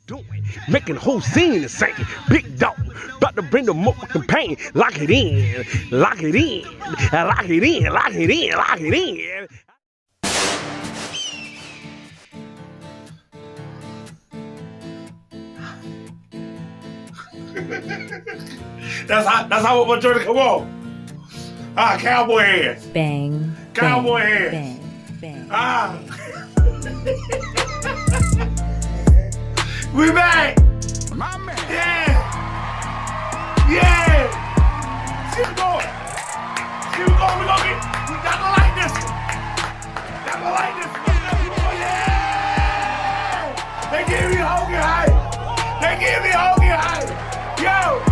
Doing, making the whole scene the same. Big dog, about to bring the motherfucking pain. Lock it in, lock it in, lock it in, lock it in, lock it in. That's how my journey come on. Cowboy hands. Bang. Cowboy bang, hands. Bang. Bang. We back. My man. Yeah. Yeah. Keep going. Keep going. We gonna get. Y'all gonna like this one. Y'all gonna like this one. Oh, yeah. They give me Hogan hype. They give me Hogan hype. Yo.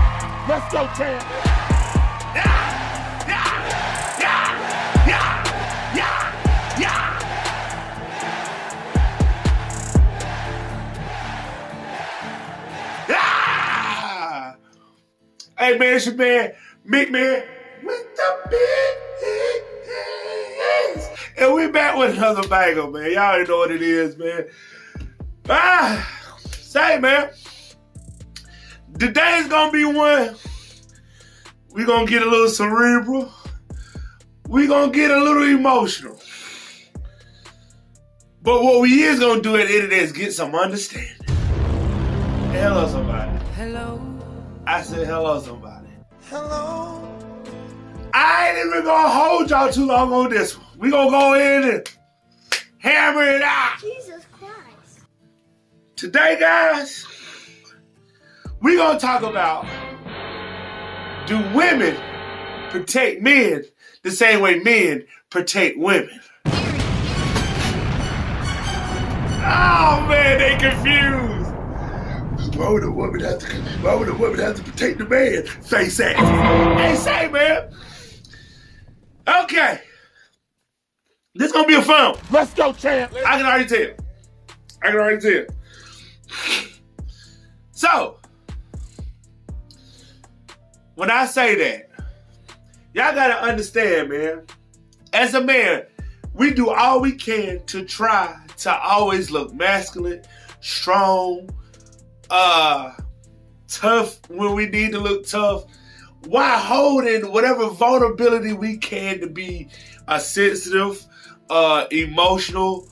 Let's go, champ. Yeah. Yeah. Yeah. Yeah. Yeah. Yeah. Ah! Hey man, it's your man, Mick Man, with the big hands. And we back with another banger, man. Y'all already know what it is, man. Say, man, today's gonna be one. We gonna get a little cerebral. We gonna get a little emotional. But what we is gonna do at the end of the day is get some understanding. Hello, somebody. Hello. I said hello, somebody. Hello. I ain't even gonna hold y'all too long on this one. We gonna go in and hammer it out. Jesus Christ. Today, guys, we gonna talk about, do women protect men the same way men protect women? Oh man, they confused. Why would a woman have to protect the man? Face ass. Hey, say, man. Okay. This gonna be a fun one. Let's go, champ. I can already tell. So, when I say that, y'all gotta understand, man. As a man, we do all we can to try to always look masculine, strong, tough when we need to look tough, while holding whatever vulnerability we can to be sensitive, emotional,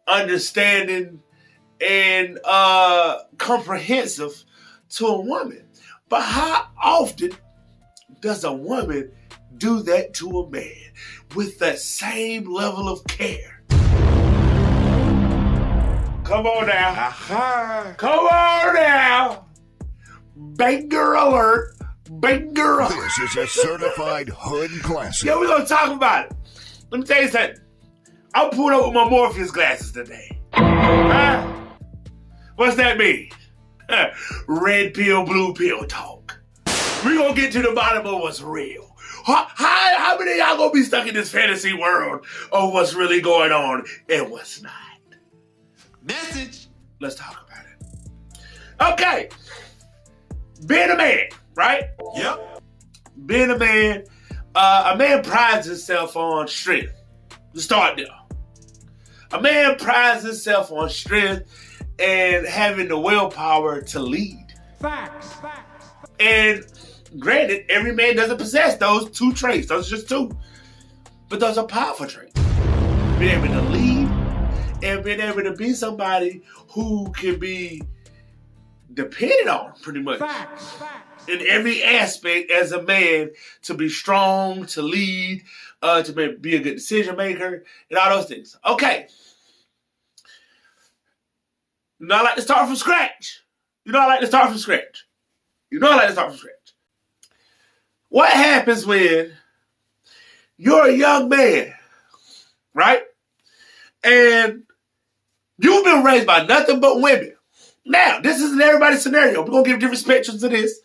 understanding, and comprehensive to a woman. But how often does a woman do that to a man with that same level of care? Come on now. Aha. Come on now. Banger alert. Banger alert. This is a certified hood classic. Yeah, we're going to talk about it. Let me tell you something. I'm pulling up with my Morpheus glasses today. Huh? What's that mean? Red pill, blue pill talk. We're going to get to the bottom of what's real. How many of y'all going to be stuck in this fantasy world of what's really going on and what's not? Message. Let's talk about it. Okay. Being a man, right? Yep. Being a man prides himself on strength. Let's start there. A man prides himself on strength and having the willpower to lead. Facts. And granted, every man doesn't possess those two traits. Those are just two. But those are powerful traits. Being able to lead and being able to be somebody who can be depended on, pretty much. Facts. In every aspect as a man, to be strong, to lead, to be a good decision maker, and all those things. Okay. I like to start from scratch. What happens when you're a young man, right? And you've been raised by nothing but women. Now, this isn't everybody's scenario. We're going to give different spectrums to this.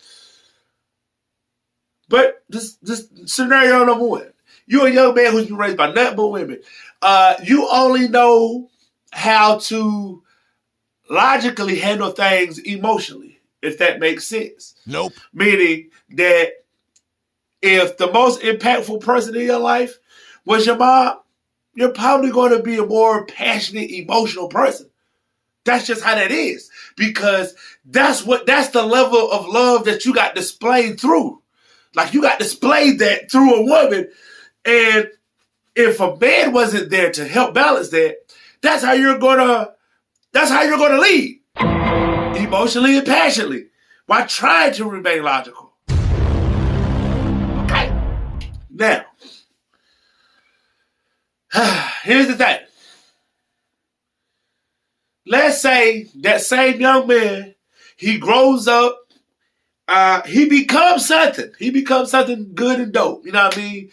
But this scenario number one. You're a young man who's been raised by nothing but women. You only know how to logically handle things emotionally, if that makes sense. Nope. Meaning that if the most impactful person in your life was your mom, you're probably going to be a more passionate, emotional person. That's just how that is. Because that's the level of love that you got displayed through. Like you got displayed that through a woman. And if a man wasn't there to help balance that, that's how you're gonna lead. Emotionally and passionately. While trying to remain logical. Okay. Now, here's the thing. Let's say that same young man, he grows up, he becomes something. He becomes something good and dope. You know what I mean?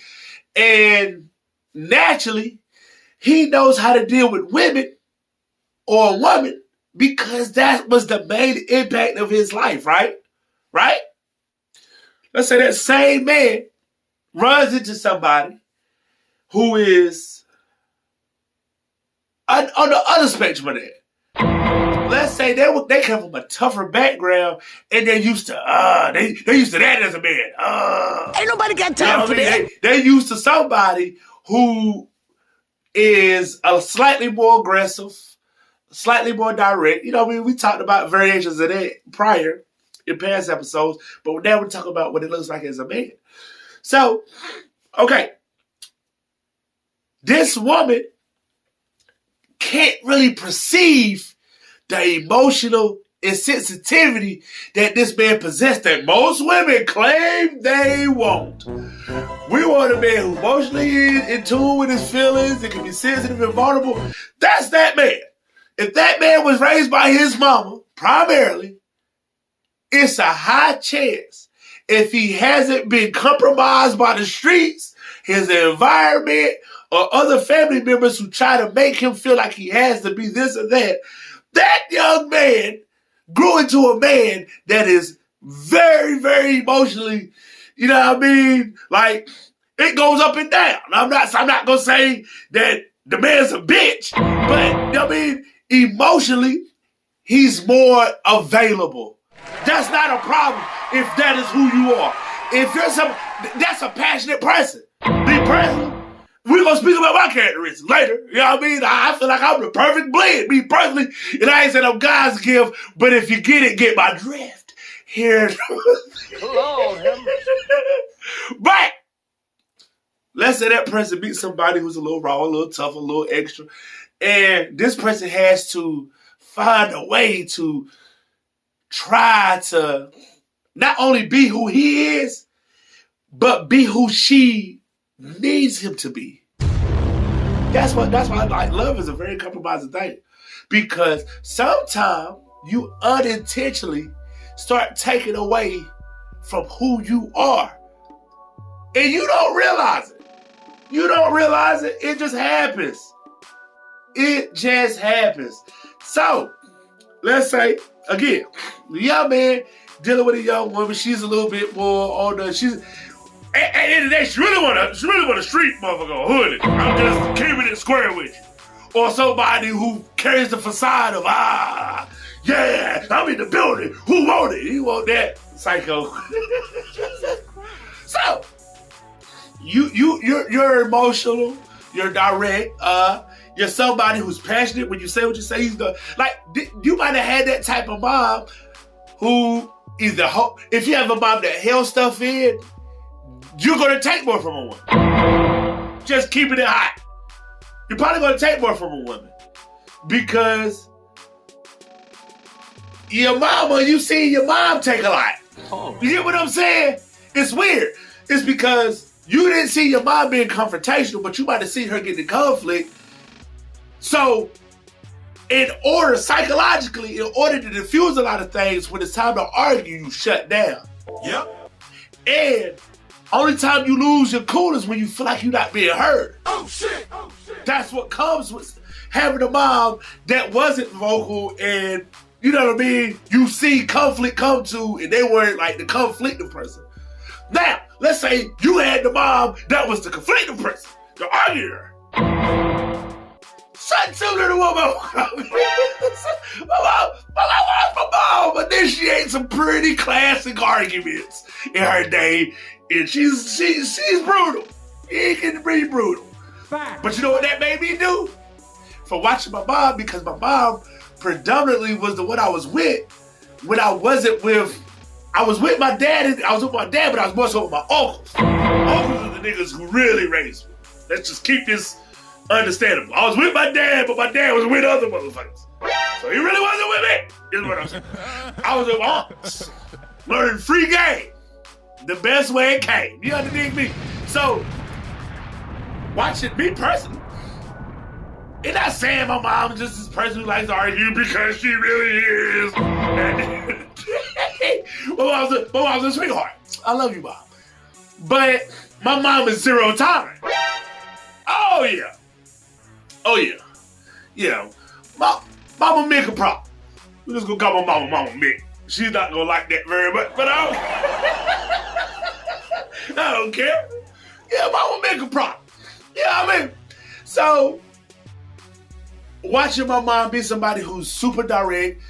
And naturally, he knows how to deal with women or a woman because that was the main impact of his life, right? Right? Let's say that same man runs into somebody who is on the other spectrum of that. Let's say they come from a tougher background and they're used to they used to that as a man. Ain't nobody got time for that. They're used to somebody who is a slightly more aggressive, slightly more direct. You know what I mean? We talked about variations of that prior in past episodes, but now we're talking about what it looks like as a man. So, okay. This woman can't really perceive the emotional insensitivity that this man possessed that most women claim they want. We want a man who emotionally in tune with his feelings and can be sensitive and vulnerable. That's that man. If that man was raised by his mama, primarily, it's a high chance if he hasn't been compromised by the streets, his environment, or other family members who try to make him feel like he has to be this or that, that young man grew into a man that is very, very emotionally, you know what I mean? Like, it goes up and down. I'm not going to say that the man's a bitch, but, you know what I mean? Emotionally, he's more available. That's not a problem if that is who you are. If you're that's a passionate person. Me personally, we're going to speak about my characteristics later. You know what I mean? I feel like I'm the perfect blend, me personally. And I ain't saying I'm God's gift, but if you get it, get my drift. Here. Lord, But let's say that person meets somebody who's a little raw, a little tough, a little extra. And this person has to find a way to try to not only be who he is, but be who she needs him to be. That's why like love is a very compromising thing. Because sometimes you unintentionally start taking away from who you are. And you don't realize it. You don't realize it. It just happens. It just happens. So, let's say, again, the young man dealing with a young woman, she's a little bit more older. She's at the end of the day, she really want a street motherfucker, hoodie. I'm just keeping it square with you. Or somebody who carries the facade of, yeah, I'm in the building. Who want it? You want that, psycho. So, you're emotional, you're direct, you're somebody who's passionate when you say what you say. You might have had that type of mom who if you have a mom that held stuff in, you're going to take more from a woman. Just keeping it hot. You're probably going to take more from a woman. Because your mama, you see your mom take a lot. Oh. You get what I'm saying? It's weird. It's because you didn't see your mom being confrontational, but you might have seen her get in conflict. So, psychologically, in order to diffuse a lot of things, when it's time to argue, you shut down. Yep. And only time you lose your cool is when you feel like you're not being heard. Oh shit! That's what comes with having a mom that wasn't vocal, and you know what I mean? You see conflict come to, and they weren't like the conflictive person. Now, let's say you had the mom that was the conflicting person, the arguer. Something similar to what my mom initiates some pretty classic arguments in her day, and she's brutal. She can be brutal. Fact. But you know what that made me do? For watching my mom, because my mom predominantly was the one I was with when I was with my dad. I was with my dad, but I was more so with my uncles. Uncles are the niggas who really raised me. Let's just keep this understandable. I was with my dad, but my dad was with other motherfuckers. So he really wasn't with me, is what I'm saying. I was with my uncles, learning free game the best way it came. You understand me? So, watching me personally, and not saying my mom is just this person who likes to argue because she really is. And my mom's a sweetheart. I love you, Mom. But my mom is zero tolerance. Oh, yeah. Oh, yeah. Yeah. Mama Mick a problem. We're just gonna call my Mama Mick. She's not gonna like that very much, but I don't care. Yeah, Mama Mick a problem. Yeah, I mean, so watching my mom be somebody who's super direct,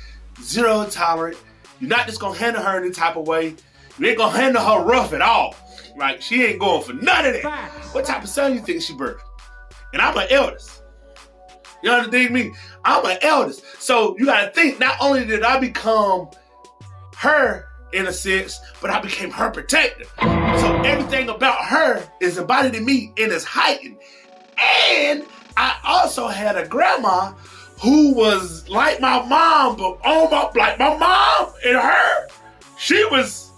zero tolerant, you're not just gonna handle her any type of way. You ain't gonna handle her rough at all. Like, she ain't going for none of that. What type of son you think she birthed? And I'm an eldest. You understand me? I'm an eldest. So you gotta think, not only did I become her in a sense, but I became her protector. So everything about her is embodied in me and is heightened. And I also had a grandma who was like my mom, but like my mom and her, she was,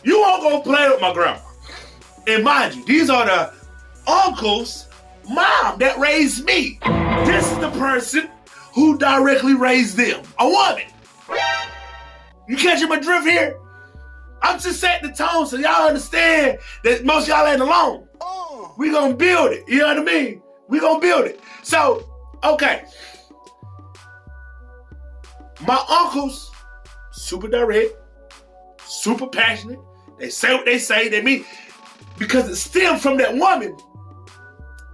you won't go play with my grandma. And mind you, these are the uncles' mom that raised me. This is the person who directly raised them, a woman. You catching my drift here? I'm just setting the tone so y'all understand that most y'all ain't alone. We gonna build it, you know what I mean? We gonna build it. So, okay. My uncles, super direct, super passionate. They say what they say, they mean, because it stemmed from that woman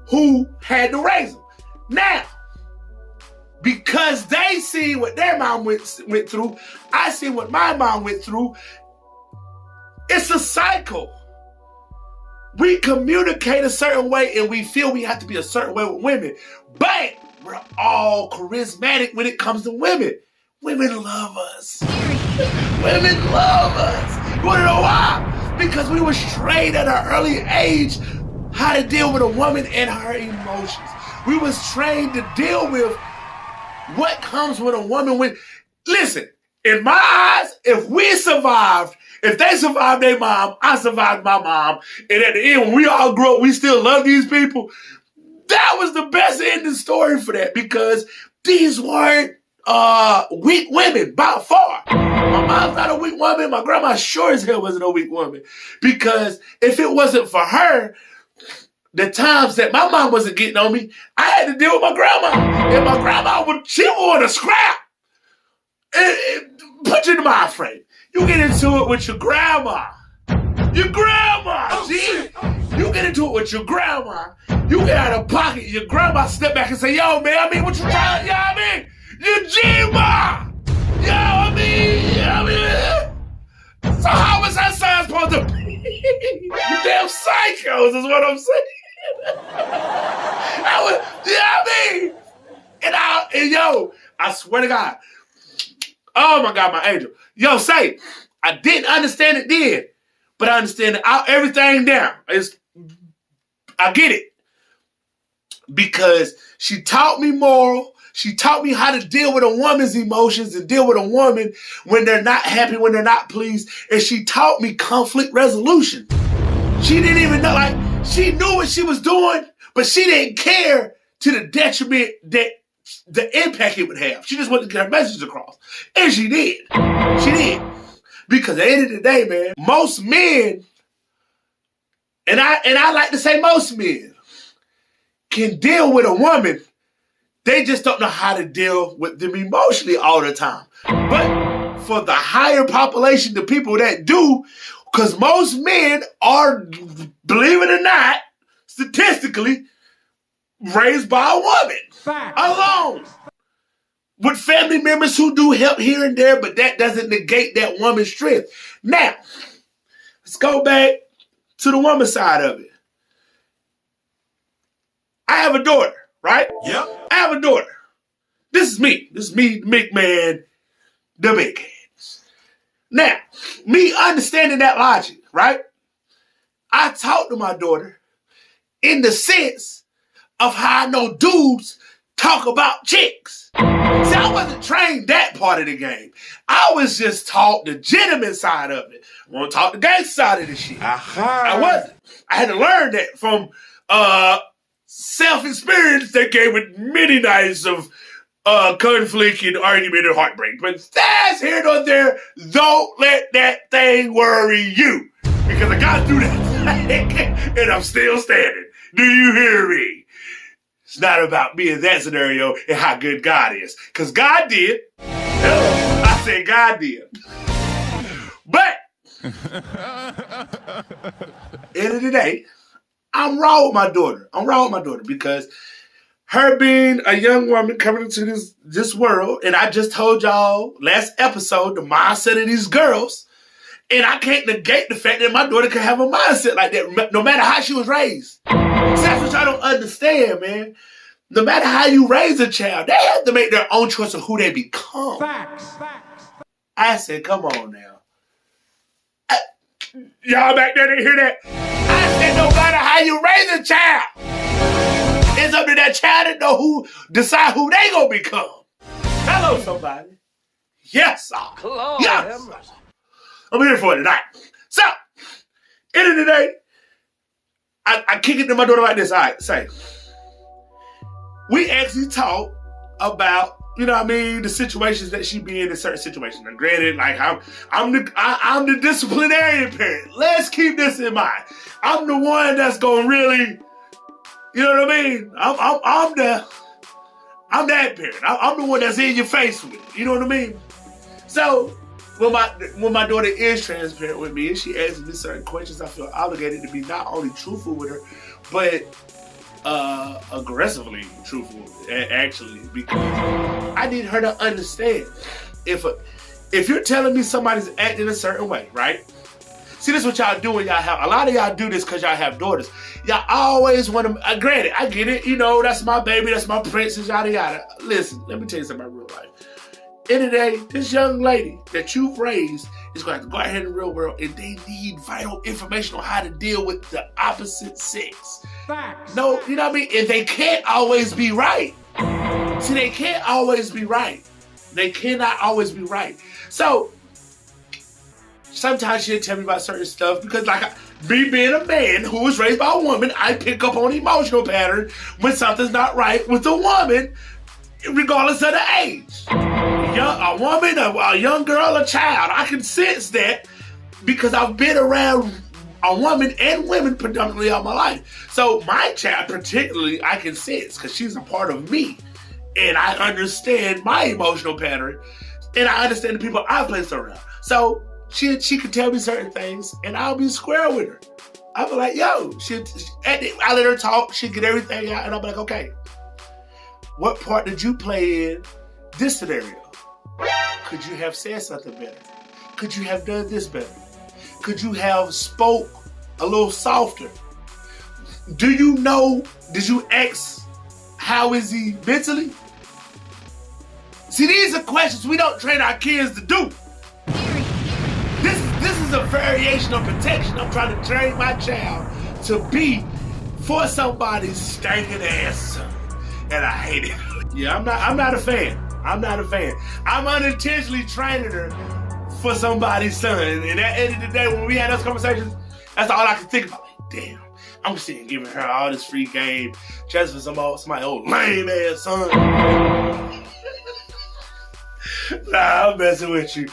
who had to raise them. Now, because they see what their mom went through, I see what my mom went through. It's a cycle. We communicate a certain way and we feel we have to be a certain way with women, but we're all charismatic when it comes to women. Women love us. Women love us. You wanna know why? Because we were trained at an early age how to deal with a woman and her emotions. We was trained to deal with what comes with a woman when, listen, in my eyes, if we survived, if they survived their mom, I survived my mom, and at the end, when we all grew up, we still love these people, that was the best ending story for that, because these weren't weak women, by far. My mom's not a weak woman. My grandma sure as hell wasn't a weak woman, because if it wasn't for her, the times that my mom wasn't getting on me, I had to deal with my grandma. And my grandma she would want to scrap. Put you in the mind frame. You get into it with your grandma. Your grandma, see? You get into it with your grandma. You get out of pocket. Your grandma step back and say, yo, man, I mean, what you trying? You know what I mean? You G-ma! You know what I mean? So how was that son supposed to be? You damn psychos is what I'm saying. You know what I mean? And yo, I swear to God. Oh my God, my angel. Yo, say, I didn't understand it then, but I understand everything now. I get it. Because she taught me moral. She taught me how to deal with a woman's emotions and deal with a woman when they're not happy, when they're not pleased. And she taught me conflict resolution. She didn't even know, like, she knew what she was doing, but she didn't care to the detriment that the impact it would have. She just wanted to get her message across. And she did. She did. Because at the end of the day, man, most men, and I like to say most men, can deal with a woman. They just don't know how to deal with them emotionally all the time. But for the higher population, the people that do, Because most men are, believe it or not, statistically, raised by a woman. Facts. Alone. With family members who do help here and there, but that doesn't negate that woman's strength. Now, let's go back to the woman side of it. I have a daughter, right? Yep. I have a daughter. This is me. This is me, the big man, the big hands. Now, me understanding that logic, right? I talk to my daughter in the sense of how I know dudes talk about chicks. See, I wasn't trained that part of the game. I was just taught the gentleman side of it. I want to talk the gangster side of the shit. I wasn't. I had to learn that from self-experience that came with many nights of conflict and argument and heartbreak. But that's here nor there. Don't let that thing worry you. Because I got through that thing and I'm still standing. Do you hear me? It's not about me in that scenario and how good God is. Because God did. I said God did. But, end of the day, I'm wrong with my daughter. I'm wrong with my daughter because her being a young woman coming into this world, and I just told y'all last episode the mindset of these girls, and I can't negate the fact that my daughter can have a mindset like that no matter how she was raised. That's what y'all don't understand, man. No matter how you raise a child, they have to make their own choice of who they become. Facts. I said, come on now. Y'all back there didn't hear that? I said, no matter how you raise a child, it's up to that child to decide who they gonna become. Hello, somebody. Yes, sir. Lord Yes, have sir. mercy. I'm here for it tonight. So, end of the day, I kick it to my daughter like this. All right, say. We actually talk about, you know what I mean, the situations that she be in certain situations. And granted, like I'm the disciplinarian parent. Let's keep this in mind. I'm the one that's gonna really, you know what I mean? I'm that parent. I'm the one that's in your face with it. You know what I mean? So when my daughter is transparent with me and she asks me certain questions, I feel obligated to be not only truthful with her, but aggressively truthful, actually, because I need her to understand. If you're telling me somebody's acting a certain way, right? See, this is what y'all do when y'all have, a lot of y'all do this because y'all have daughters. Y'all always want to, granted, I get it, you know, that's my baby, that's my princess, yada yada. Listen, let me tell you something about real life. End of the day, this young lady that you've raised is going to have to go out here in the real world and they need vital information on how to deal with the opposite sex. Facts. No, you know what I mean? And they can't always be right. See, they can't always be right. They cannot always be right. So, sometimes she'll tell me about certain stuff because like me being a man who was raised by a woman, I pick up on emotional patterns when something's not right with a woman, regardless of the age. A woman, a young girl, a child. I can sense that because I've been around a woman and women predominantly all my life. So my child particularly, I can sense because she's a part of me. And I understand my emotional pattern. And I understand the people I place around. So she can tell me certain things and I'll be square with her. I'll be like, yo, I let her talk, she'll get everything out, and I'll be like, okay, what part did you play in this scenario? Could you have said something better? Could you have done this better? Could you have spoke a little softer? Do you know, did you ask, how is he mentally? See, these are questions we don't train our kids to do. This is a variation of protection. I'm trying to train my child to be for somebody's stinking ass son. And I hate it. Yeah, I'm not a fan. I'm not a fan. I'm unintentionally training her for somebody's son. And at the end of the day, when we had those conversations, that's all I could think about. Like, damn, I'm sitting giving her all this free game just for somebody old lame ass son. Nah, I'm messing with you.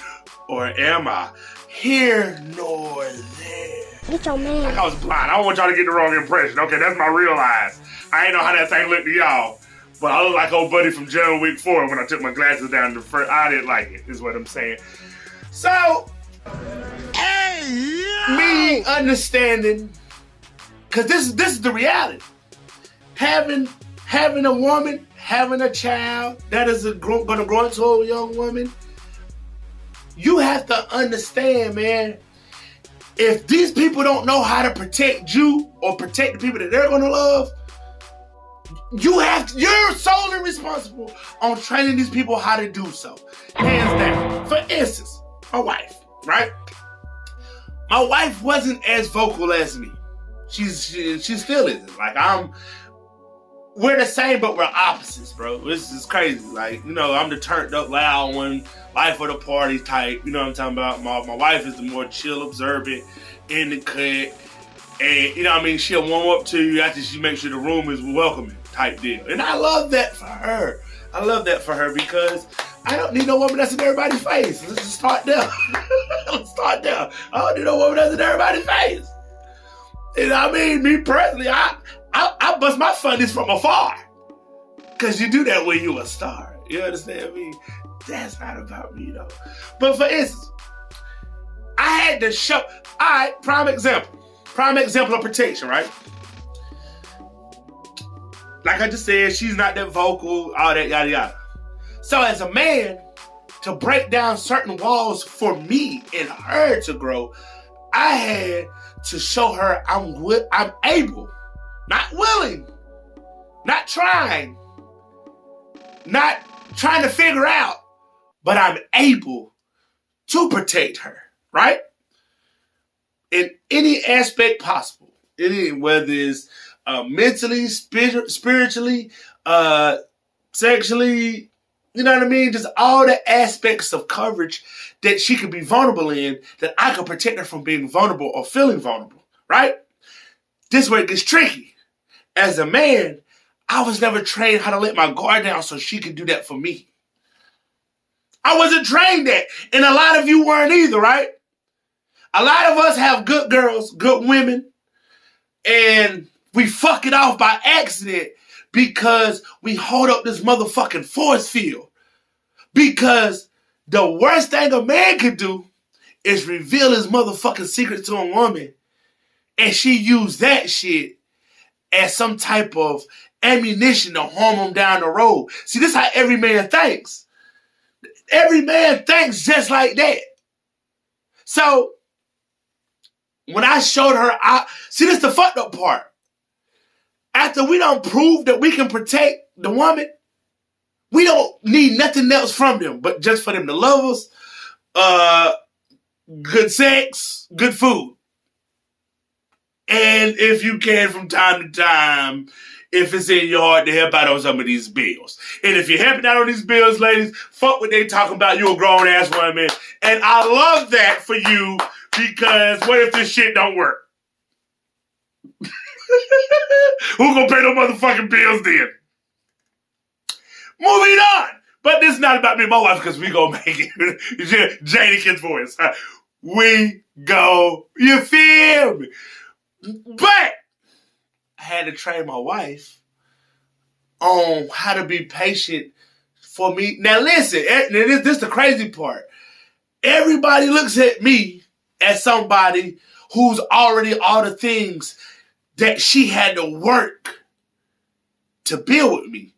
Or am I? Here nor there. It's your man. Like I was blind. I don't want y'all to get the wrong impression. Okay, that's my real eyes. I ain't know how that thing looked to y'all. But I look like old buddy from John Wick 4 when I took my glasses down the first. I didn't like it, is what I'm saying. So, Hey, me understanding, because this is the reality. Having a woman, having a child that is going to grow into a young woman, you have to understand, man, if these people don't know how to protect you or protect the people that they're going to love, you're solely responsible on training these people how to do so. Hands down. For instance, my wife, right? My wife wasn't as vocal as me. She still isn't. Like, we're the same, but we're opposites, bro. This is crazy. Like, I'm the turned up loud one, life of the party type. You know what I'm talking about? My wife is the more chill, observant, in the cut. And, she'll warm up to you after she makes sure the room is welcoming type deal. And I love that for her. I love that for her because I don't need no woman that's in everybody's face. Let's just start there. Let's start there. I don't need no woman that's in everybody's face. And me personally, I bust my funnies from afar. Because you do that when you a star. You understand me? That's not about me, though. But for instance, I had to show... All right, prime example of protection, right? Like I just said, she's not that vocal, all that, yada, yada. So as a man, to break down certain walls for me and her to grow, I had to show her I'm able, not willing, not trying to figure out, but I'm able to protect her, right? In any aspect possible. Whether it's mentally, spiritually, sexually, you know what I mean? Just all the aspects of coverage that she could be vulnerable in, that I could protect her from being vulnerable or feeling vulnerable, right? This is where it gets tricky. As a man, I was never trained how to let my guard down so she could do that for me. I wasn't trained that. And a lot of you weren't either, right? A lot of us have good girls, good women, and we fuck it off by accident because we hold up this motherfucking force field. Because the worst thing a man could do is reveal his motherfucking secret to a woman, and she used that shit as some type of ammunition to harm him down the road. See, this is how every man thinks. Every man thinks just like that. So, when I showed her, see, this is the fucked up part. After we don't prove that we can protect the woman, we don't need nothing else from them, but just for them to love us, good sex, good food. And if you can, from time to time, if it's in your heart, to help out on some of these bills. And if you're helping out on these bills, ladies, fuck what they talking about. You a grown-ass woman. And I love that for you, because what if this shit don't work? Who gonna pay no motherfucking bills then? Moving on. But this is not about me and my wife, because we gonna make it. Jadakiss voice. We go. You feel me? But I had to train my wife on how to be patient for me. Now listen, this is the crazy part. Everybody looks at me as somebody who's already all the things that she had to work to build with me.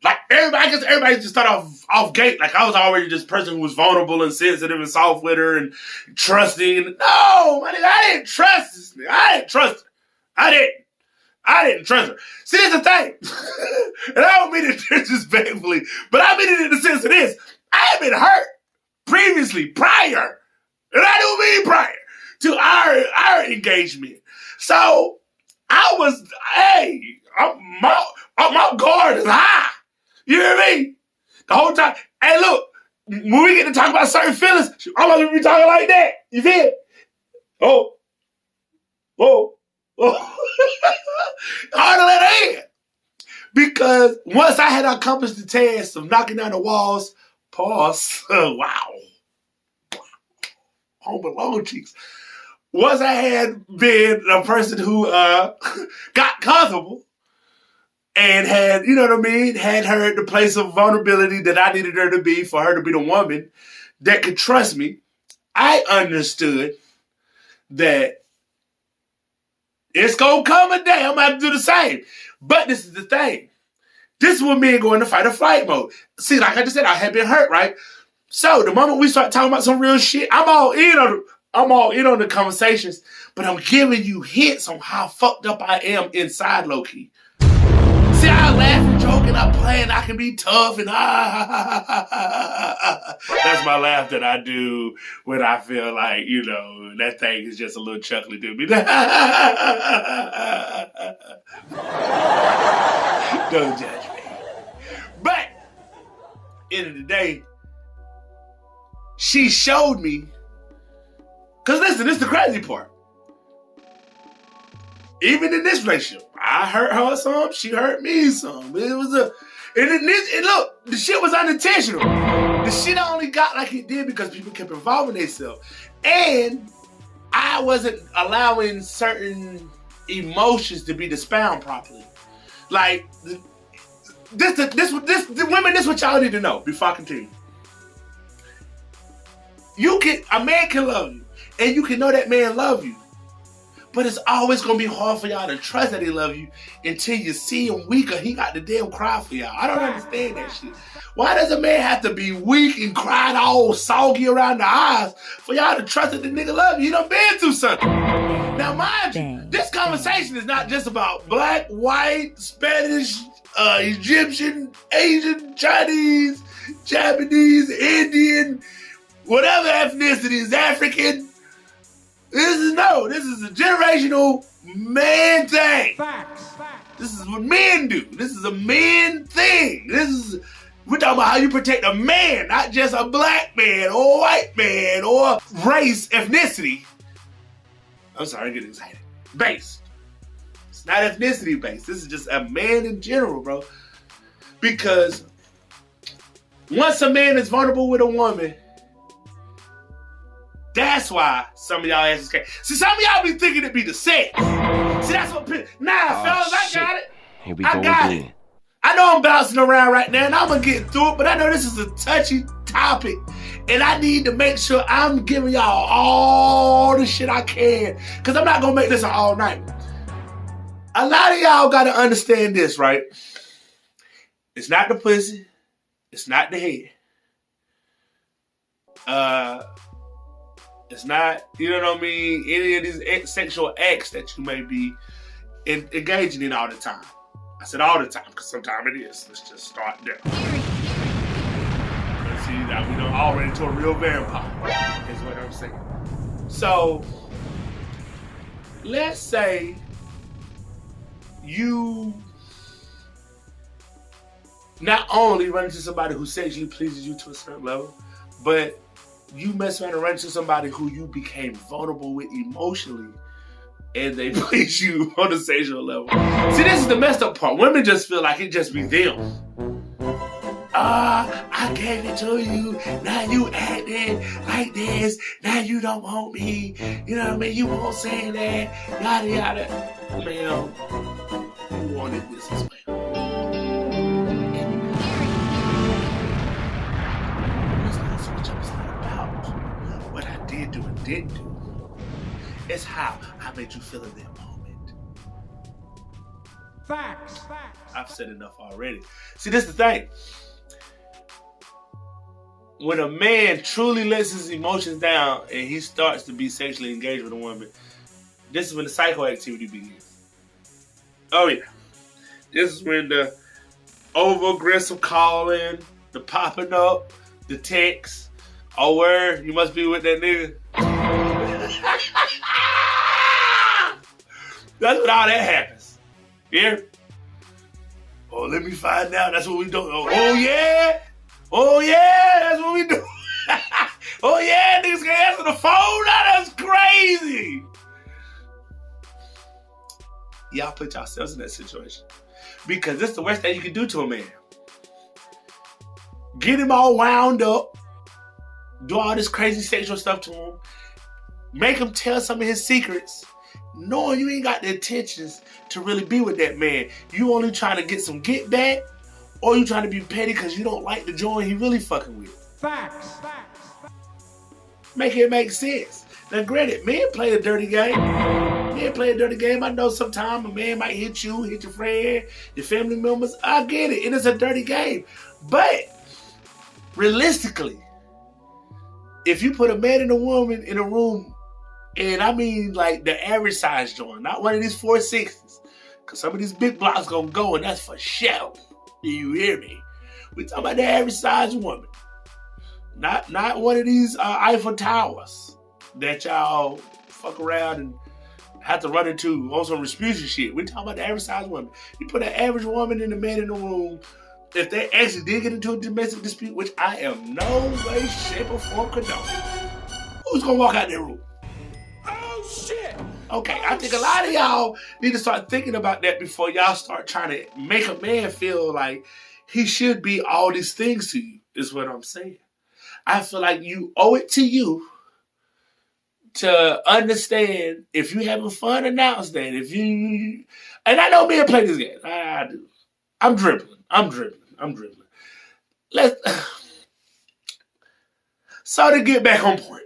Like everybody just start off gate. Like I was already this person who was vulnerable and sensitive and soft with her and trusting. No, my nigga, I didn't trust this nigga. I didn't trust her. I didn't trust her. See, here's the thing. And I don't mean it disrespectfully, but I mean it in the sense of this. I had been hurt previously, prior. And I do mean prior to our engagement. So I was, my guard is high. You hear me? The whole time. Hey, look, when we get to talk about certain feelings, I'm not gonna be talking like that. You feel? Oh. Hard to let her in. Because once I had accomplished the task of knocking down the walls, pause. Wow. Home alone cheeks. Once I had been a person who got comfortable and had, you know what I mean, had her at the place of vulnerability that I needed her to be for her to be the woman that could trust me, I understood that it's gonna come a day I'm gonna have to do the same. But this is the thing. This is when men go into fight or flight mode. See, like I just said, I had been hurt, right? So the moment we start talking about some real shit, I'm all in on the conversations, but I'm giving you hints on how fucked up I am inside, low key. See, I laugh and joke and I play and I can be tough and that's my laugh that I do when I feel like, you know, that thing is just a little chuckly to me. Don't judge me. But, end of the day, she showed me, because listen, this is the crazy part. Even in this relationship, I hurt her some, she hurt me some. It was and look, the shit was unintentional. The shit only got like it did because people kept involving themselves. And I wasn't allowing certain emotions to be dispound properly. Like, this women, this is what y'all need to know before I continue. A man can love you, and you can know that man love you. But it's always gonna be hard for y'all to trust that he love you until you see him weak or he got the damn cry for y'all. I don't understand that shit. Why does a man have to be weak and crying all soggy around the eyes for y'all to trust that the nigga love you? He done been through something. Now mind you, this conversation is not just about black, white, Spanish, Egyptian, Asian, Chinese, Japanese, Indian, whatever ethnicity is African. This is a generational man thing. This is what men do. This is a man thing. We're talking about how you protect a man, not just a black man or a white man or race, ethnicity. I'm sorry, I'm getting excited. Based. It's not ethnicity based. This is just a man in general, bro. Because once a man is vulnerable with a woman, that's why some of y'all asses can't. See, some of y'all be thinking it be the sex. See, that's what. Fellas, I got it. Here we go again. I know I'm bouncing around right now, and I'm gonna get through it. But I know this is a touchy topic, and I need to make sure I'm giving y'all all the shit I can, because I'm not gonna make this an all night. A lot of y'all gotta understand this, right? It's not the pussy. It's not the head. It's not, you know what I mean, any of these sexual acts that you may be engaging in all the time. I said all the time, because sometimes it is. Let's just start there. Let's see, now we done already to a real vampire, is what I'm saying. So, let's say you not only run into somebody who sexually pleases you to a certain level, but you mess around and run into somebody who you became vulnerable with emotionally, and they please you on a sexual level. See, this is the messed up part. Women just feel like it just be them. I gave it to you. Now you acting like this. Now you don't want me. You know what I mean? You won't say that. Yada yada. Man, you wanted this as well. Didn't do. It's how I made you feel in that moment. Facts. I've said enough already. See, this is the thing. When a man truly lets his emotions down and he starts to be sexually engaged with a woman, this is when the psychoactivity begins. Oh yeah. This is when the over-aggressive calling, the popping up, the texts. Oh, word, you must be with that nigga. That's when all that happens. Yeah? Oh, let me find out. That's what we do. Oh yeah? Oh, yeah, that's what we do. Oh, yeah, niggas can answer the phone. Now that's crazy. Y'all put yourselves in that situation. Because this is the worst thing you can do to a man. Get him all wound up. Do all this crazy sexual stuff to him. Make him tell some of his secrets. Knowing you ain't got the intentions to really be with that man. You only trying to get some get back, or you trying to be petty because you don't like the joint he really fucking with. Facts. Make it make sense. Now, granted, men play a dirty game. Men play a dirty game. I know sometimes a man might hit you, hit your friend, your family members. I get it. It is a dirty game. But realistically, if you put a man and a woman in a room, and I mean like the average size joint, not one of these 460s, because some of these big blocks gonna go, and that's for sure. Do you hear me? We talking about the average size woman. Not one of these Eiffel Towers that y'all fuck around and have to run into on some Rasputin shit. We talking about the average size woman. You put an average woman and a man in the room, if they actually did get into a domestic dispute, which I am no way, shape, or form condoning, who's gonna walk out that room? Oh, shit. Okay, I think a lot of y'all need to start thinking about that before y'all start trying to make a man feel like he should be all these things to you, is what I'm saying. I feel like you owe it to you to understand if you having fun, announce that. If you, and I know men play this game. I do. I'm dribbling. So to get back on point.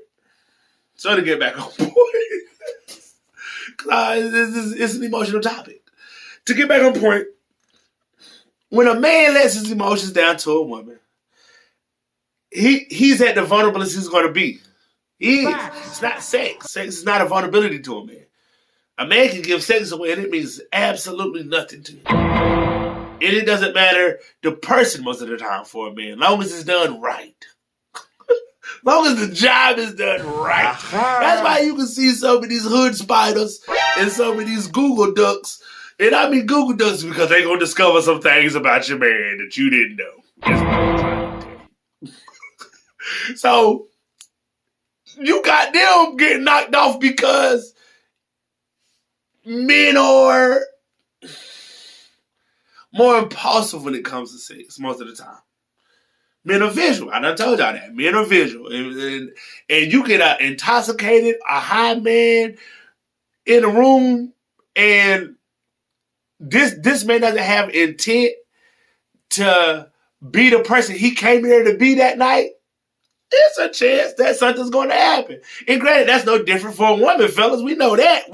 It's an emotional topic. To get back on point, when a man lets his emotions down to a woman, he's at the vulnerability he's going to be. It's not sex. Sex is not a vulnerability to a man. A man can give sex away and it means absolutely nothing to him. And it doesn't matter the person most of the time for a man, as long as it's done right. As long as the job is done right. That's why you can see some of these hood spiders and some of these Google ducks. And I mean Google ducks because they're going to discover some things about your man that you didn't know. That's what I'm trying to tell you. So, you got them getting knocked off because men are more impulsive when it comes to sex most of the time. Men are visual. I done told y'all that. Men are visual. And you get an intoxicated, a high man in a room, and this man doesn't have intent to be the person he came here to be that night. It's a chance that something's going to happen. And granted, that's no different for a woman, fellas. We know that.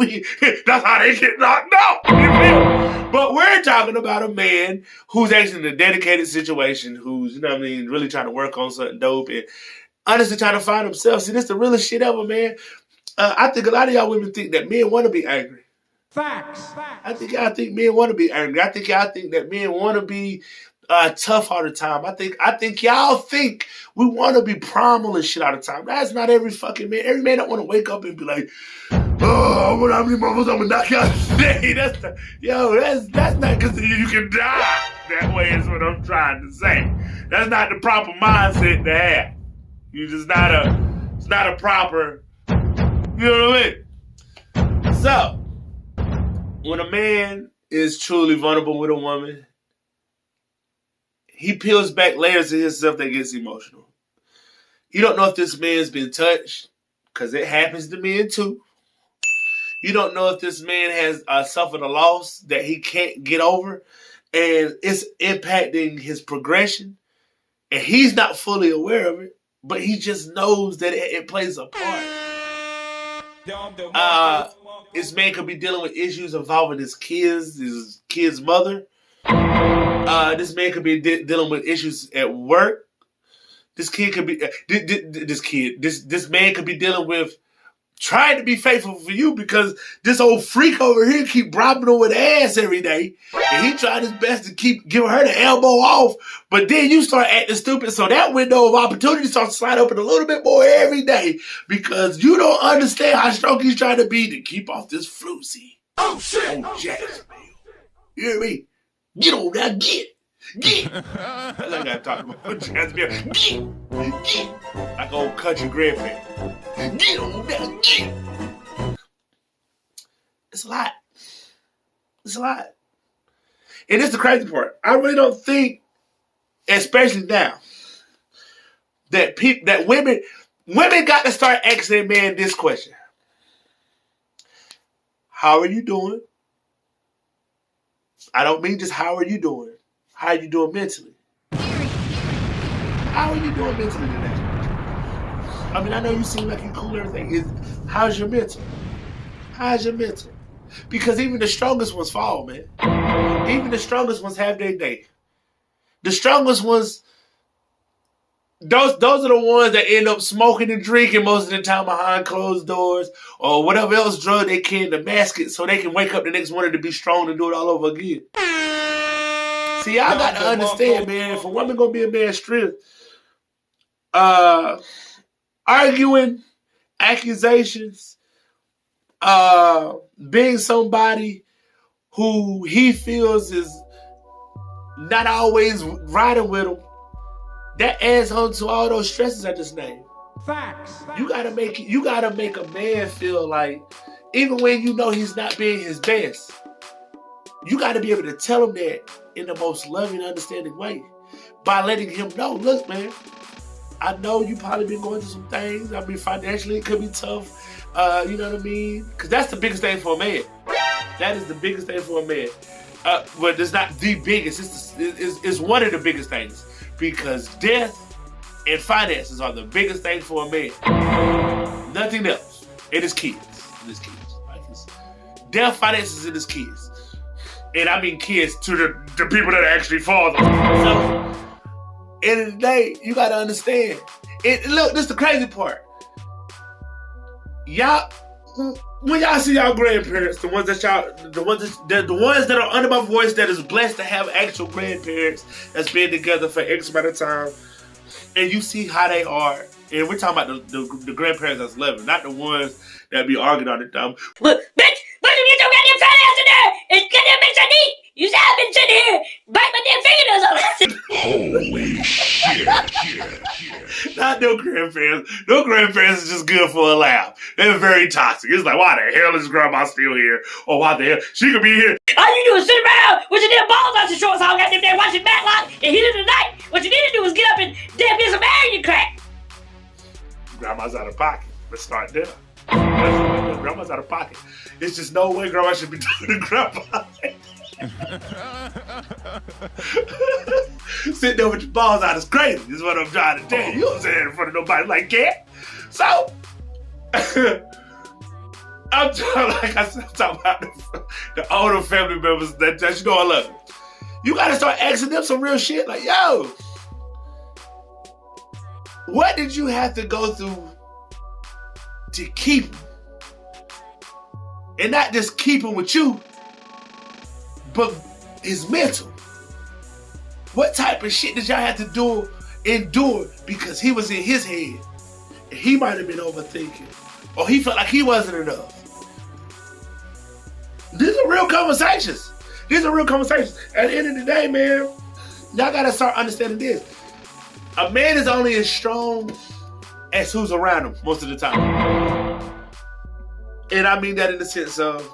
That's how they get knocked out. But we're talking about a man who's actually in a dedicated situation, who's, really trying to work on something dope and honestly trying to find himself. See, this is the realest shit ever, man. I think a lot of y'all women think that men want to be angry. Facts. I think y'all think men want to be angry. I think y'all think that men want to be tough all the time. I think y'all think we want to be primal and shit all the time. That's not every fucking man. Every man don't want to wake up and be like, oh, I wonder how many motherfuckers I'm gonna knock out today. That's not because you can die that way is what I'm trying to say. That's not the proper mindset to have. You just it's not a proper, you know what I mean? So, when a man is truly vulnerable with a woman, he peels back layers of himself that gets emotional. You don't know if this man's been touched, because it happens to men too. You don't know if this man has suffered a loss that he can't get over, and it's impacting his progression, and he's not fully aware of it, but he just knows that it plays a part. This man could be dealing with issues involving his kid's mother. This man could be dealing with issues at work. This man could be dealing with trying to be faithful for you because this old freak over here keep bribing her with ass every day, and he tried his best to keep giving her the elbow off, but then you start acting stupid, so that window of opportunity starts to slide open a little bit more every day because you don't understand how strong he's trying to be to keep off this floozy. Oh shit! Oh, Jacksonville. You hear me? Get on now, get. I like I talk about Jacksonville. Get. Like old country grandparent. Get on now, get. It's a lot. And it's the crazy part. I really don't think, especially now, that women got to start asking their man this question. How are you doing? I don't mean just how are you doing. How are you doing mentally? How are you doing mentally today? I mean, I know you seem like you cool and everything. How's your mental? How's your mental? Because even the strongest ones fall, man. Even the strongest ones have their day. The strongest ones, those are the ones that end up smoking and drinking most of the time behind closed doors or whatever else drug they can to mask it so they can wake up the next morning to be strong and do it all over again. See, y'all got to understand, man, if a woman gonna be a man's strength, arguing, accusations, being somebody who he feels is not always riding with him, that adds on to all those stresses I just named. Facts. You gotta make a man feel like, even when you know he's not being his best, you gotta be able to tell him that in the most loving, understanding way. By letting him know, look, man, I know you probably been going through some things. I mean, financially it could be tough. You know what I mean? Because that's the biggest thing for a man. That is the biggest thing for a man. But it's not the biggest. It's one of the biggest things. Because death and finances are the biggest thing for a man. Nothing else. It is kids. Like it's death, finances, and his kids. And I mean kids to the people that actually father. So, end of the day, you gotta understand. Look, this is the crazy part. Y'all, when y'all see y'all grandparents, the ones that are under my voice that is blessed to have actual grandparents that's been together for X amount of time, and you see how they are, and we're talking about the grandparents that's living, not the ones that be arguing on the dumb. But, bitch, why you get your goddamn fat ass in there and get that bitch I need? You said I've been sitting here biting my damn fingernails off. Holy shit. Not no grandparents. No grandparents is just good for a laugh. They're very toxic. It's like, why the hell is grandma still here? Or why the hell she could be here? All you do is sit around with your damn balls out your shorts all goddamn day watching Matlock and heat of the night. What you need to do is get up and damn get some air in your crack. Grandma's out of pocket. Let's start there. Grandma's out of pocket. It's just no way grandma should be doing to grandpa. Sitting there with your balls out is crazy. This is what I'm trying to tell you. You don't say that in front of nobody like that. So, I'm talking about the older family members that you know I love. You gotta start asking them some real shit. Like, yo, what did you have to go through to keep him? And not just keep him with you, but his mental. What type of shit did y'all have to endure because he was in his head? And he might have been overthinking. Or he felt like he wasn't enough. These are real conversations. At the end of the day, man, y'all gotta start understanding this. A man is only as strong as who's around him most of the time. And I mean that in the sense of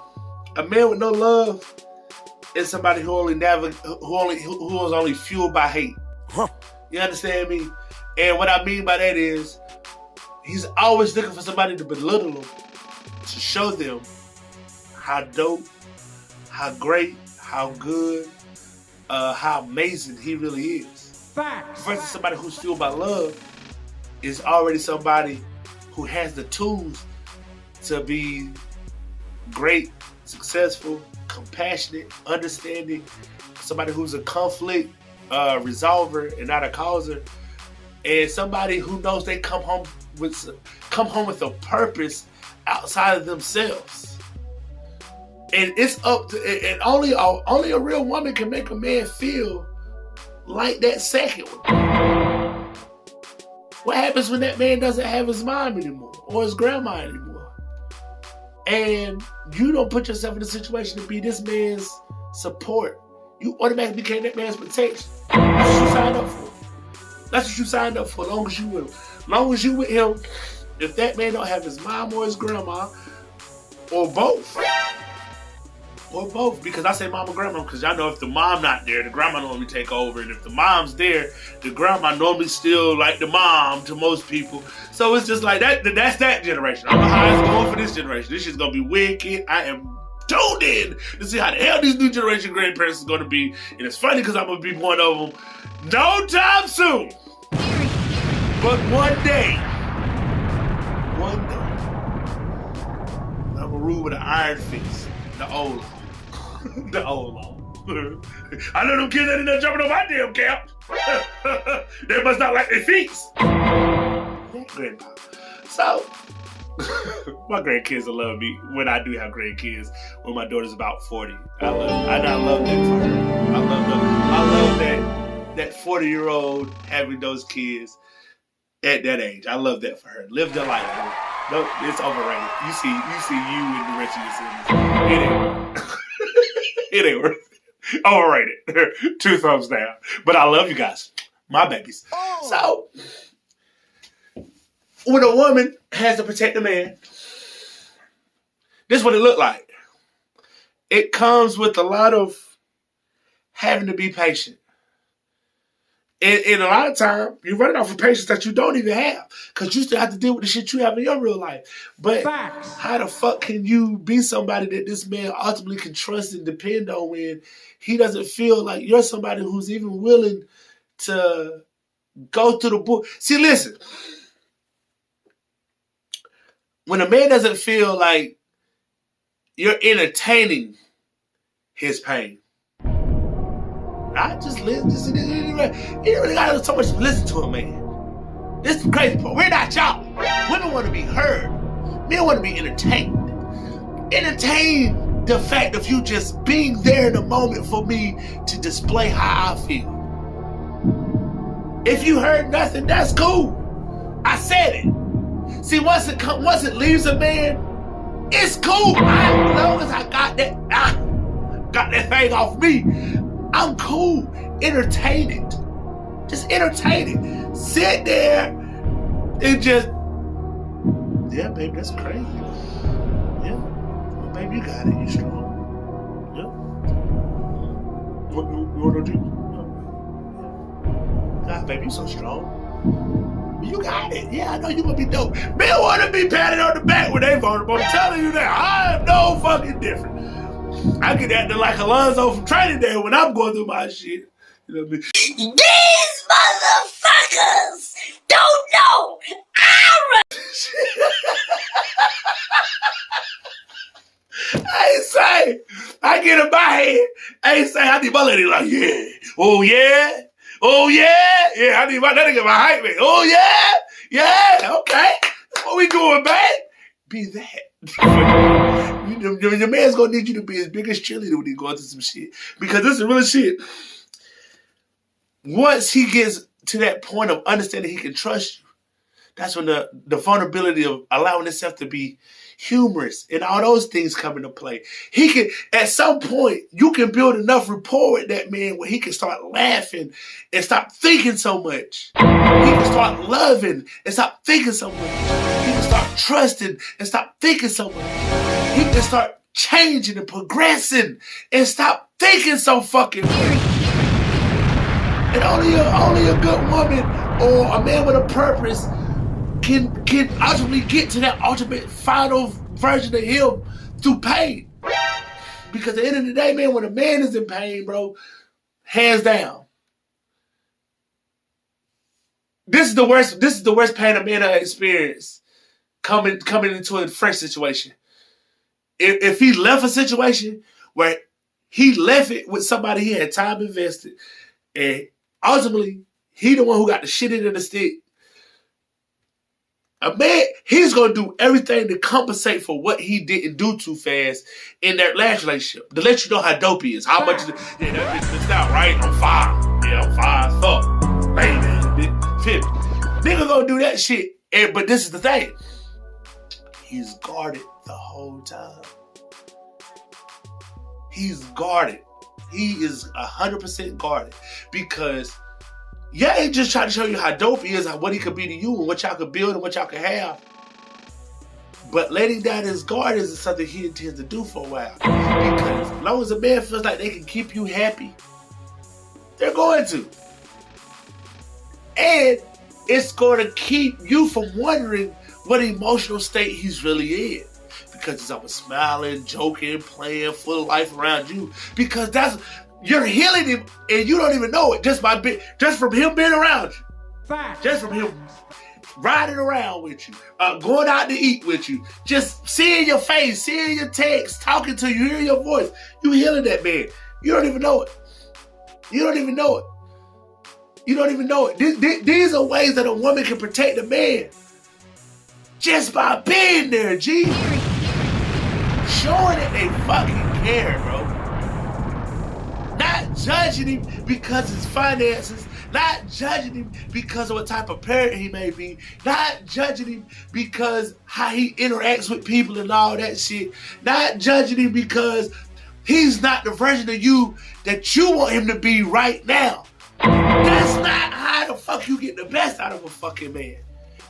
a man with no love is somebody who is only fueled by hate. You understand me? And what I mean by that is he's always looking for somebody to belittle him, to show them how dope, how great, how good, how amazing he really is. Facts. Versus somebody who's fueled by love is already somebody who has the tools to be great, successful, compassionate, understanding, somebody who's a conflict resolver and not a causer, and somebody who knows they come home with a purpose outside of themselves. And it's up to, and only a real woman can make a man feel like that second one. What happens when that man doesn't have his mom anymore or his grandma anymore? And you don't put yourself in a situation to be this man's support. You automatically became that man's protection. That's what you signed up for. That's what you signed up for, as long as you with him. Long as you with him, if that man don't have his mom or his grandma, or both. Because I say mom or grandma, because y'all know if the mom not there, the grandma normally take over. And if the mom's there, the grandma normally still like the mom to most people. So it's just like that. That's that generation. I don't know how it's going for this generation. This shit's going to be wicked. I am tuned in to see how the hell these new generation grandparents is going to be. And it's funny because I'm going to be one of them no time soon. But one day, rule with an iron fist. The old law. The old law. I know them kids ain't in there jumping on my damn couch. They must not like their feet. Grandpa. So, my grandkids will love me when I do have grandkids. When my daughter's about 40, I love that for her. I love that 40-year-old having those kids at that age. I love that for her. Live the life. No, it's overrated. You see you and the rest of your siblings. It ain't worth it. Overrated. 2 thumbs down. But I love you guys. My babies. So, when a woman has to protect a man, this is what it looked like. It comes with a lot of having to be patient. And a lot of time, you're running off of patience that you don't even have. Because you still have to deal with the shit you have in your real life. But Facts. how the fuck can you be somebody that this man ultimately can trust and depend on when he doesn't feel like you're somebody who's even willing to go through the book? See, listen. When a man doesn't feel like you're entertaining his pain, I just listen. You really gotta so much to listen to a man. This is the crazy part. We're not y'all. Women want to be heard. Men want to be entertained. Entertain the fact of you just being there in the moment for me to display how I feel. If you heard nothing, that's cool. I said it. See, once it leaves a man, it's cool. As long as I got that thing off me, I'm cool. Entertain it. Just entertain it. Sit there and just, yeah, baby, that's crazy. Yeah. Well, baby, you got it. You strong. Yeah. What do you do? God, baby, you so strong. You got it. Yeah, I know you're going to be dope. Men want to be patted on the back when they vulnerable. I'm telling you that. I am no fucking different. I get acting like Alonzo from Training Day when I'm going through my shit. You know what I mean? These motherfuckers don't know. I ain't say. I get in my head. I ain't say. I need my lady like, yeah. Oh, yeah. Oh, yeah. Yeah, I need my lady to get my hype man. Oh, yeah. Yeah. Okay. What we doing, babe? Be that. Your man's gonna need you to be his biggest cheerleader when he's going through some shit. Because this is real shit. Once he gets to that point of understanding he can trust you, that's when the vulnerability of allowing himself to be humorous and all those things come into play. He can, at some point, you can build enough rapport with that man where he can start laughing and stop thinking so much. He can start loving and stop thinking so much. He can start trusting and stop thinking so much. He can start changing and progressing and stop thinking so fucking much. And only a good woman or a man with a purpose can ultimately get to that ultimate final version of him through pain. Because at the end of the day, man, when a man is in pain, bro, hands down, this is the worst pain a man has experienced coming into a fresh situation. If he left a situation where he left it with somebody he had time invested, and ultimately he the one who got the shit into the stick, a man, he's going to do everything to compensate for what he didn't do too fast in that last relationship. To let you know how dope he is. How much is it? Yeah, that bitch missed out, right? I'm fine. Yeah, I'm fine as fuck. Baby, 50. Nigga gonna do that shit. But this is the thing. He's guarded the whole time. He's guarded. He is 100% guarded. Because yeah, he just trying to show you how dope he is, what he could be to you, and what y'all could build and what y'all could have. But letting down his guard is something he intends to do for a while. Because as long as a man feels like they can keep you happy, they're going to. And it's going to keep you from wondering what emotional state he's really in. Because he's always smiling, joking, playing, full of life around you. Because you're healing him and you don't even know it just from him being around you. Facts. Just from him riding around with you, going out to eat with you, just seeing your face, seeing your text, talking to you, hearing your voice. You healing that man. You don't even know it. You don't even know it. You don't even know it. These are ways that a woman can protect a man. Just by being there, G. Showing that they fucking care, bro. Not judging him because of his finances. Not judging him because of what type of parent he may be. Not judging him because how he interacts with people and all that shit. Not judging him because he's not the version of you that you want him to be right now. That's not how the fuck you get the best out of a fucking man.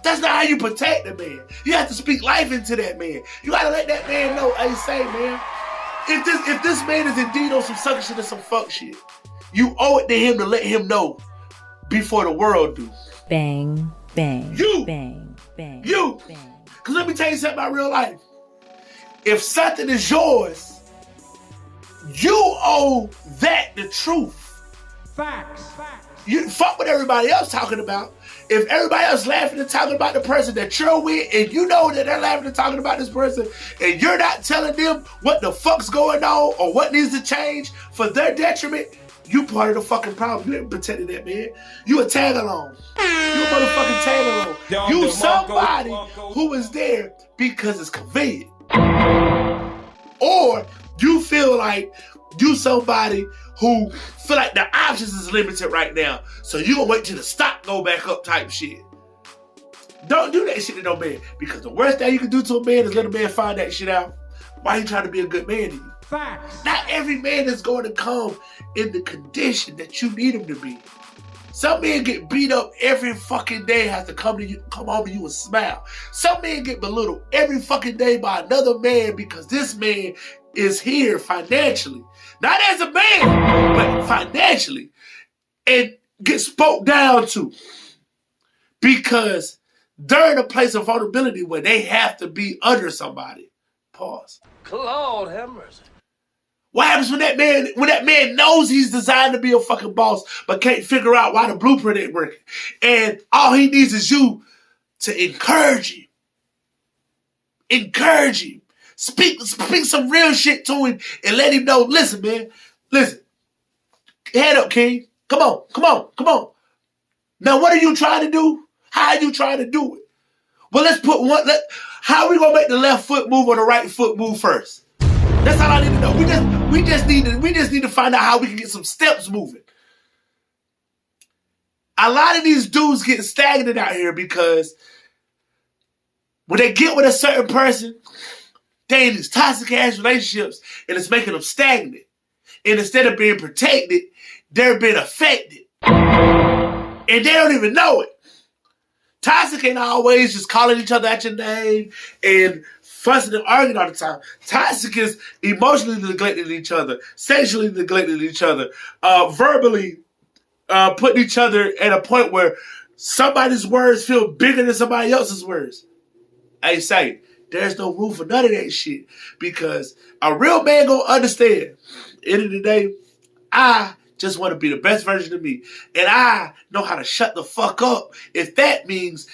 That's not how you protect a man. You have to speak life into that man. You gotta let that man know, hey, say, man, if this man is indeed on some sucker shit and some fuck shit, you owe it to him to let him know before the world do. Bang, bang, you, bang, bang, you. bang. Because let me tell you something about real life. If something is yours, you owe that the truth. Facts. You fuck what everybody else talking about. If everybody else laughing and talking about the person that you're with, and you know that they're laughing and talking about this person, and you're not telling them what the fuck's going on or what needs to change for their detriment, you part of the fucking problem. You ain't protecting that man. You a tag along. You a motherfucking tag along. You somebody who is there because it's convenient. Or you feel like you somebody who feel like the options is limited right now, so you gonna wait till the stock go back up type shit. Don't do that shit to no man, because the worst thing you can do to a man is let a man find that shit out. Why he trying to be a good man to you? Facts. Not every man is going to come in the condition that you need him to be. Some men get beat up every fucking day, have to come home to you and smile. Some men get belittled every fucking day by another man because this man is here financially. Not as a man, but financially. And get spoke down to because they're in a place of vulnerability where they have to be under somebody. Pause. Lord have mercy. What happens when that man knows he's designed to be a fucking boss, but can't figure out why the blueprint ain't working? And all he needs is you to encourage him. Encourage him. Speak some real shit to him and let him know, listen, man, listen. Head up, King. Come on. Now, what are you trying to do? How are you trying to do it? Well, how are we going to make the left foot move or the right foot move first? That's all I need to know. We just need to find out how we can get some steps moving. A lot of these dudes get stagnant out here because when they get with a certain person, they in these toxic ass relationships and it's making them stagnant. And instead of being protected, they're being affected. And they don't even know it. Toxic ain't always just calling each other at your name and fussing and arguing all the time. Toxic is emotionally neglecting each other, sexually neglecting each other, verbally putting each other at a point where somebody's words feel bigger than somebody else's words. I say, there's no room for none of that shit because a real man gonna understand. At the end of the day, I just want to be the best version of me. And I know how to shut the fuck up. If that means,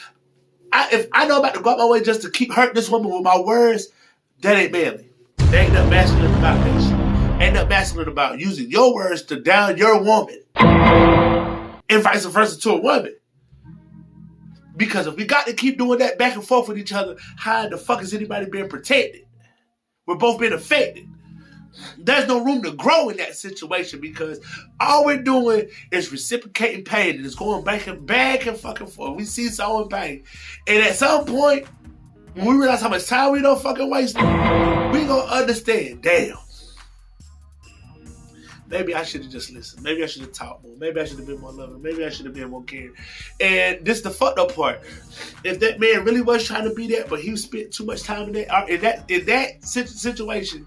if I know about to go out my way just to keep hurting this woman with my words, that ain't manly. There ain't nothing masculine about that shit. Ain't nothing masculine about using your words to down your woman. And vice versa to a woman. Because if we got to keep doing that back and forth with each other, how the fuck is anybody being protected? We're both being affected. There's no room to grow in that situation because all we're doing is reciprocating pain and it's going back and fucking forth. We see someone pain. And at some point, when we realize how much time we don't fucking waste, we gonna understand, damn. Maybe I should have just listened. Maybe I should have talked more. Maybe I should have been more loving. Maybe I should have been more caring. And this is the fucked up part. If that man really was trying to be that, but he spent too much time in that situation,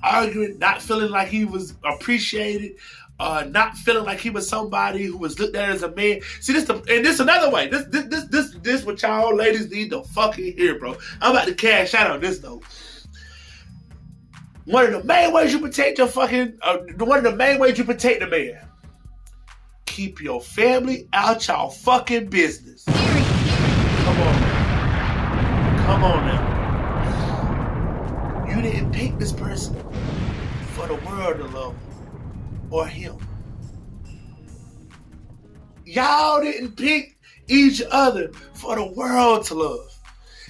arguing, not feeling like he was appreciated, not feeling like he was somebody who was looked at as a man. See, this another way. This what y'all ladies need to fucking hear, bro. I'm about to cash out on this though. One of the main ways you protect your one of the main ways you protect the man. Keep your family out y'all fucking business. Come on now. You didn't pick this person for the world to love or him. Y'all didn't pick each other for the world to love.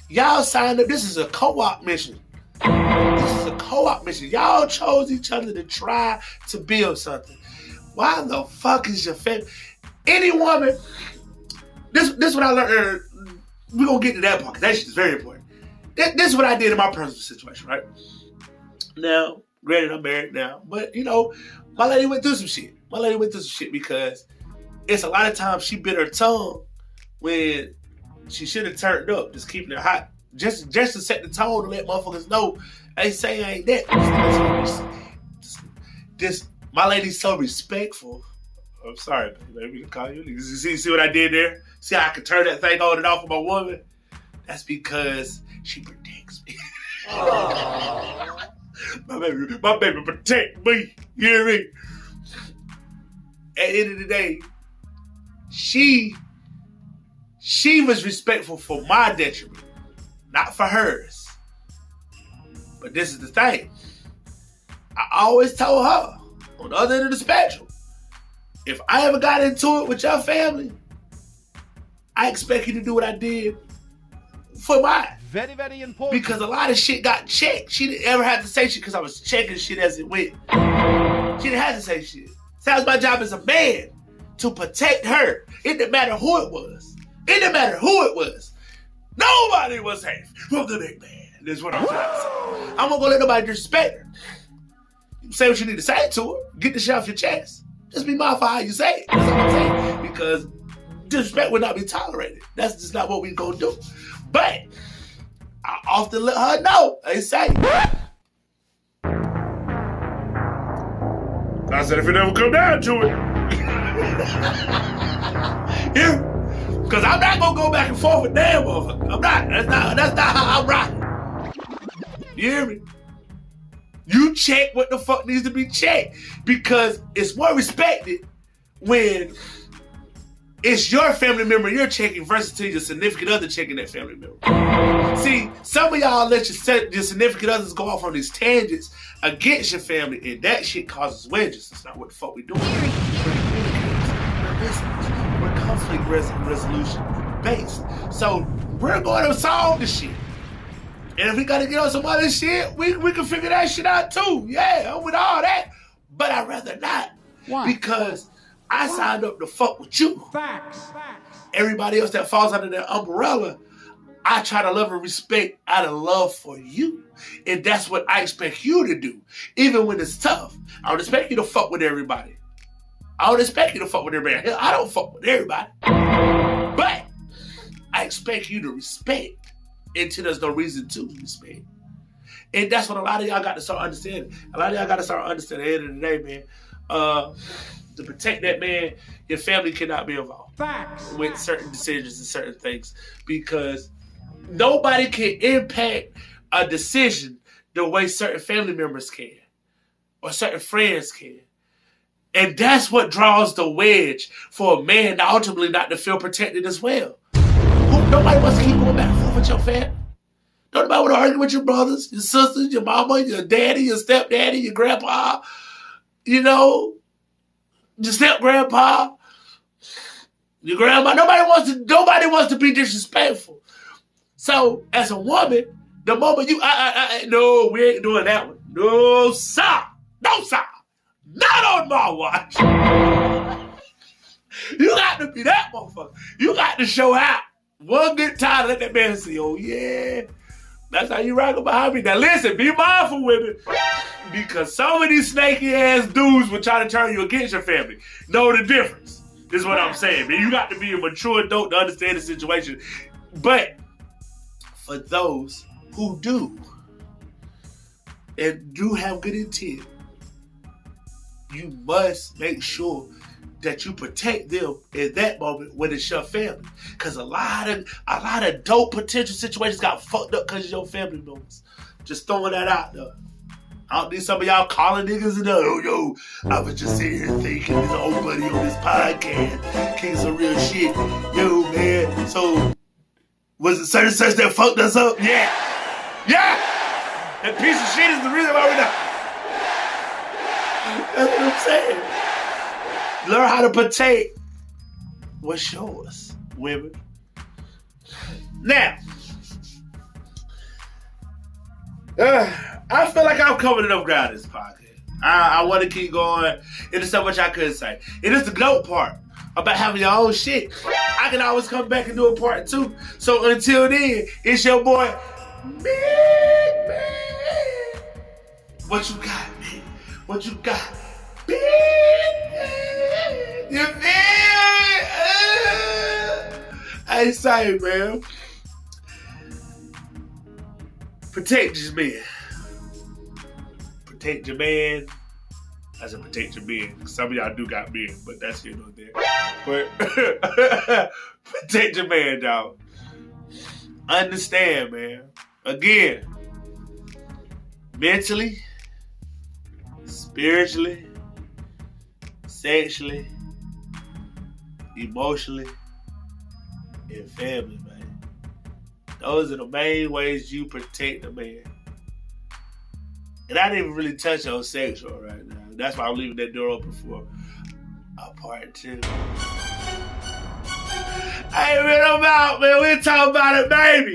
Y'all signed up. This is a co-op mission. Y'all chose each other to try to build something. Why the fuck is your family? Any woman, this is what I learned. We're going to get to that part because that shit is very important. This is what I did in my personal situation, right? Now, granted, I'm married now, but, you know, my lady went through some shit. Because it's a lot of times she bit her tongue when she should have turned up, just keeping it hot. Just to set the tone to let motherfuckers know, they say I ain't that. My lady's so respectful. I'm sorry, baby, to call you. You see what I did there? See how I can turn that thing on and off of my woman? That's because she protects me. My baby protect me. You hear me? At the end of the day, she was respectful for my detriment, not for hers. But this is the thing. I always told her, on the other end of the spectrum, if I ever got into it with your family, I expect you to do what I did for mine. Very, very important. Because a lot of shit got checked. She didn't ever have to say shit because I was checking shit as it went. She didn't have to say shit. So that was my job as a man, to protect her. It didn't matter who it was. Nobody was safe from the big man. That's what I'm trying to say. I'm not going to let nobody disrespect her. You say what you need to say to her. Get the shit off your chest. Just be mindful how you say it. That's all I'm saying. Because disrespect will not be tolerated. That's just not what we're going to do. But I often let her know. They say. I said, if it ever come down to it. Yeah. Because I'm not going to go back and forth with damn motherfucker. I'm not. That's not how I'm rocking. You hear me? You check what the fuck needs to be checked. Because it's more respected when it's your family member you're checking versus to your significant other checking that family member. See, some of y'all let your significant others go off on these tangents against your family, and that shit causes wedges. That's not what the fuck we doing. We're conflict resolution based. So we're going to solve the shit. And if we got to get on some other shit, we can figure that shit out too. Yeah, I'm with all that. But I'd rather not. Why? Because I signed up to fuck with you. Facts. Everybody else that falls under that umbrella, I try to love and respect out of love for you. And that's what I expect you to do. Even when it's tough. I don't expect you to fuck with everybody. I don't fuck with everybody. But I expect you to respect until there's no reason to respect. And that's what a lot of y'all got to start understanding. At the end of the day, man, to protect that man, your family cannot be involved with certain decisions and certain things. Because nobody can impact a decision the way certain family members can. Or certain friends can. And that's what draws the wedge for a man to ultimately not to feel protected as well. Nobody wants to keep going back and forth with your family. Nobody want to argue with your brothers, your sisters, your mama, your daddy, your stepdaddy, your grandpa, you know, your step-grandpa, your grandma. Nobody wants to be disrespectful. So, as a woman, the moment you, no, we ain't doing that one. No, sir. Not on my watch. You got to be that motherfucker. You got to show out. One good time to let that man say, oh yeah, that's how you rock behind me. Now listen, be mindful, women, because some of these snaky ass dudes will try to turn you against your family. Know the difference. This is what I'm saying, man. You got to be a mature adult to understand the situation. But for those who do and do have good intent, you must make sure that you protect them in that moment when it's your family. Because a lot of dope potential situations got fucked up because of your family members. Just throwing that out there. I don't need some of y'all calling niggas and yo, I was just sitting here thinking this old buddy on this podcast, king some real shit. Yo, man, so Was it such and such that fucked us up? Yeah. Yeah! That piece of shit is the reason why we're not. That's what I'm saying. Learn how to partake what's yours, women. Now, I feel like I'm covering enough ground in this podcast. I want to keep going. And there's so much I couldn't say. And it's the GOAT part about having your own shit. I can always come back and do a part 2. So until then, it's your boy, Big Man. What you got, man? What you got? Big Man. You feel me? I say, man. Protect your man. Protect your man. I said protect your men. Some of y'all do got men, but that's here no there. But protect your man, dog. Understand, man. Again, mentally, spiritually, sexually, emotionally, and family, man. Those are the main ways you protect a man. And I didn't even really touch on sexual right now. That's why I'm leaving that door open for a part 2. I ain't read them out, man. We're talking about it, baby.